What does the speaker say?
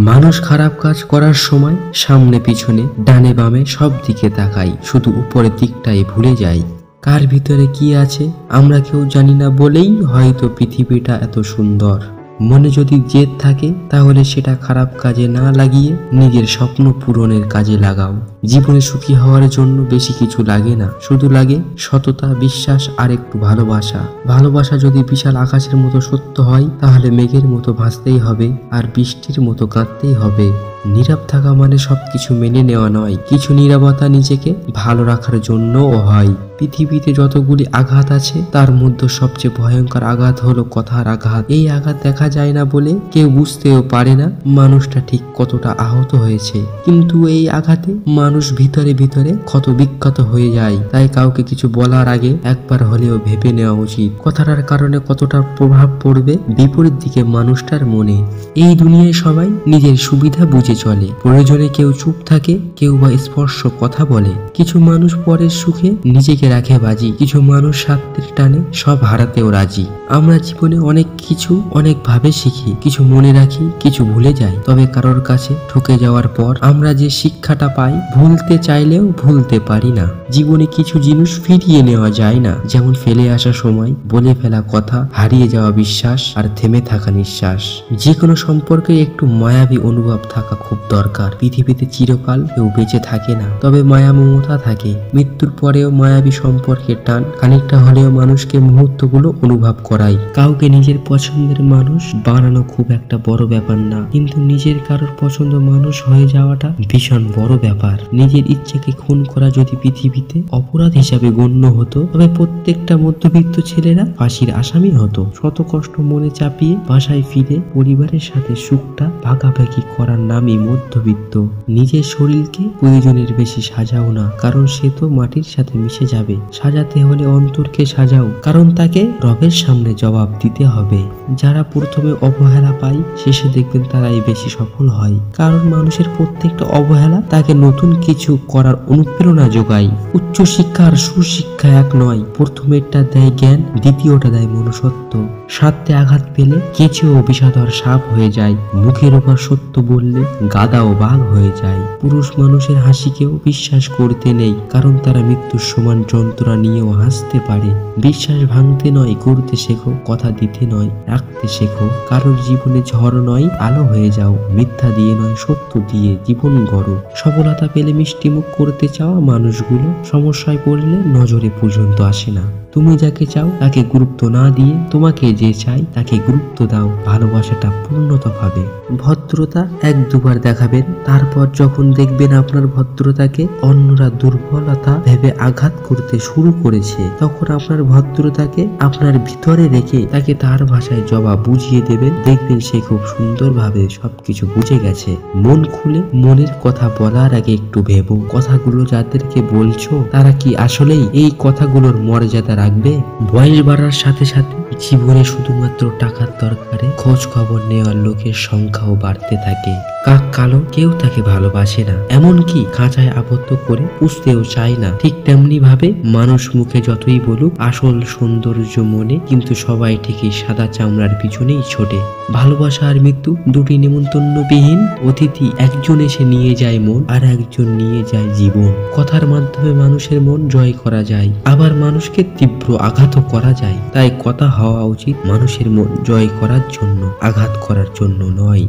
মানুষ খারাপ কাজ করার সময় সামনে পিছনে ডানে বামে সব দিকে তাকাই, শুধু উপরের দিকটাই ভুলে যাই। কার ভিতরে কি আছে আমরা কেউ জানি না বলেই হয়তো পৃথিবীটা এত সুন্দর। মনে যদি জেদ থাকে তাহলে সেটা খারাপ কাজে না লাগিয়ে নিজের স্বপ্ন পূরণের কাজে লাগাও। জীবনে সুখী হওয়ার জন্য বেশি কিছু লাগে না, শুধু লাগে সততা, বিশ্বাস আর একটু ভালোবাসা। ভালোবাসা যদি বিশাল আকাশের মতো সত্য হয় তাহলে মেঘের মতো ভাসতেই হবে আর বৃষ্টির মতো কাঁদতেই হবে। নীরব থাকা মানে সবকিছু মেনে নেওয়া নয়, কিছু নীরবতা নিজেকে ভালো রাখার জন্যও হয়। পৃথিবীতে যতগুলি আঘাত আছে তার মধ্যে সবচেয়ে ভয়ঙ্কর আঘাত হলো কথার আঘাত। এই আঘাত দেখা যায় না বলে কেউ বুঝতেও পারে না মানুষটা ঠিক কতটা আহত হয়েছে, কিন্তু এই আঘাতে মানুষ ভিতরে ভিতরে ক্ষত বিক্ষত হয়ে যায়। তাই কাউকে কিছু বলার আগে একবার হলেও ভেবে নেওয়া উচিত কথাটার কারণে কতটা প্রভাব পড়বে বিপরীত দিকে মানুষটার মনে। এই দুনিয়ায় সবাই নিজের সুবিধা বুঝে চলে, প্রয়োজনে কেউ চুপ থাকে, কেউ বা স্পর্শ কথা বলে। কিছু মানুষ পরের সুখে নিজেকে রাখে বাজি, কিছু মানুষ স্বার্থের টানে সব হারাতেও রাজি। আমরা জীবনে অনেক কিছু অনেক ভাবে শিখি, কিছু মনে রাখি, কিছু ভুলে যাই। তবে কারোর কাছে ঠকে যাওয়ার পর আমরা যে শিক্ষাটা পাই ভুলতে চাইলেও ভুলতে পারি না। জীবনে কিছু জিনিস ফিরিয়ে নেওয়া যায় না, যেমন ফেলে আসা সময়, বলে ফেলা কথা, হারিয়ে যাওয়া বিশ্বাস আর থেমে থাকা নিঃশ্বাস। যে কোনো সম্পর্কে একটু মায়াবী অনুভব থাকা খুব দরকার। পৃথিবীতে চিরকাল কেউ বেঁচে থাকে না, তবে মায়া মমতা থাকে। মৃত্যুর পরেও মায়াবী সম্পর্কের টান খানিকটা হলেও মানুষকে মুহূর্তগুলো অনুভব করায়। কাউকে নিজের পছন্দের মানুষ বানানো খুব একটা বড় ব্যাপার না, কিন্তু নিজের কারোর পছন্দ মানুষ হয়ে যাওয়াটা ভীষণ বড় ব্যাপার। নিজের ইচ্ছাকে খুন করা যদি পৃথিবীতে অপরাধ হিসাবে গণ্য হতো তবে প্রত্যেকটা মধ্যবিত্ত ছেলেরা ফাঁসির আসামি হতো। শত কষ্ট মনে চাপিয়ে বাসায় ফিরে পরিবারের সাথে সুখটা ভাগাভাগি করার নামই মধ্যবিত্ত। নিজের শরীরকে প্রয়োজনের বেশি সাজাও না, কারণ সে তো মাটির সাথে মিশে যাবে। সাজাতে হলে অন্তরকে সাজাও, কারণ তাকে রবের সামনে জবাব দিতে হবে। যারা প্রথমে অবহেলা পায় শেষে দেখবেন তারাই বেশি সফল হয়, কারণ মানুষের প্রত্যেকটা অবহেলা তাকে নতুন কিছু করার অনুপ্রেরণা যোগায়। উচ্চ শিক্ষা আর সুশিক্ষা এক নয়, প্রথমেরটা দেয় জ্ঞান, দ্বিতীয়টা দেয় মনুষ্যত্ব। স্বার্থে আঘাত পেলে কেঁচোও বিষাদর সাপ হয়ে যায়, মুখের ওপর সত্য বললে গাদাও বাঘ হয়ে যায়। পুরুষ মানুষের হাসিকেও বিশ্বাস করতে নেই, কারণ তারা মৃত্যুর সমান যন্ত্রণা নিয়েও হাসতে পারে। বিশ্বাস ভাঙতে নয় করতে শেখো, কথা দিতে নয় রাখতে শেখো। কারোর জীবনে ঝড় নয় আলো হয়ে যাও, মিথ্যা দিয়ে নয় সত্য দিয়ে জীবন গড়ো। সফলতা পেলে মিষ্টি মুখ করতে চাওয়া মানুষগুলো সমস্যায় পড়লে নজরে পর্যন্ত আসে না। তুমি যাকে চাও তাকে গুরুত্ব না দিয়ে তোমাকে যে চাই তাকে গুরুত্ব দাও, ভালোবাসাটা পূর্ণতা পাবে। ভদ্রতা এক দুবার দেখাবেন, তারপর যখন দেখবেন আপনার ভদ্রতাকে অন্যরা দুর্বলতা ভেবে আঘাত করতে শুরু করেছে, তখন আপনার ভদ্রতাকে আপনার ভিতরে রেখে তাকে তার ভাষায় জবাব বুঝিয়ে দেবেন। দেখবেন সে খুব সুন্দরভাবে সবকিছু বুঝে গেছে। মন খুলে মনের কথা বলার আগে একটু ভেবো, কথাগুলো যাদেরকে বলছো তারা কি আসলেই এই কথাগুলোর মর্যাদা রাখবে? বয়স বাড়ার সাথে সাথে জীবনে শুধুমাত্র টাকার দরকারে খোঁজ খবর নেওয়ার লোকের সংখ্যাও বাড়তে থাকে। কাক কালো, কেউ তাকে ভালোবাসে না, এমনকি খাঁচায় আবদ্ধ করে পুষতেও চায় না। ঠিক তেমনি ভাবে মানুষ মুখে যতই বলুক আসল সৌন্দর্য মনে, কিন্তু সবাই ঠিকই সাদা চামড়ার পিছনেই ছোটে। ভালোবাসা আর মৃত্যু দুটি নিমন্ত্রণবিহীন অতিথি, একজন এসে নিয়ে যায় মন আর একজন নিয়ে যায় জীবন। কথার মাধ্যমে মানুষের মন জয় করা যায়, আবার মানুষকে তীব্র আঘাতও করা যায়। তাই কথা হওয়া উচিত মানুষের মন জয় করার জন্য, আঘাত করার জন্য নয়।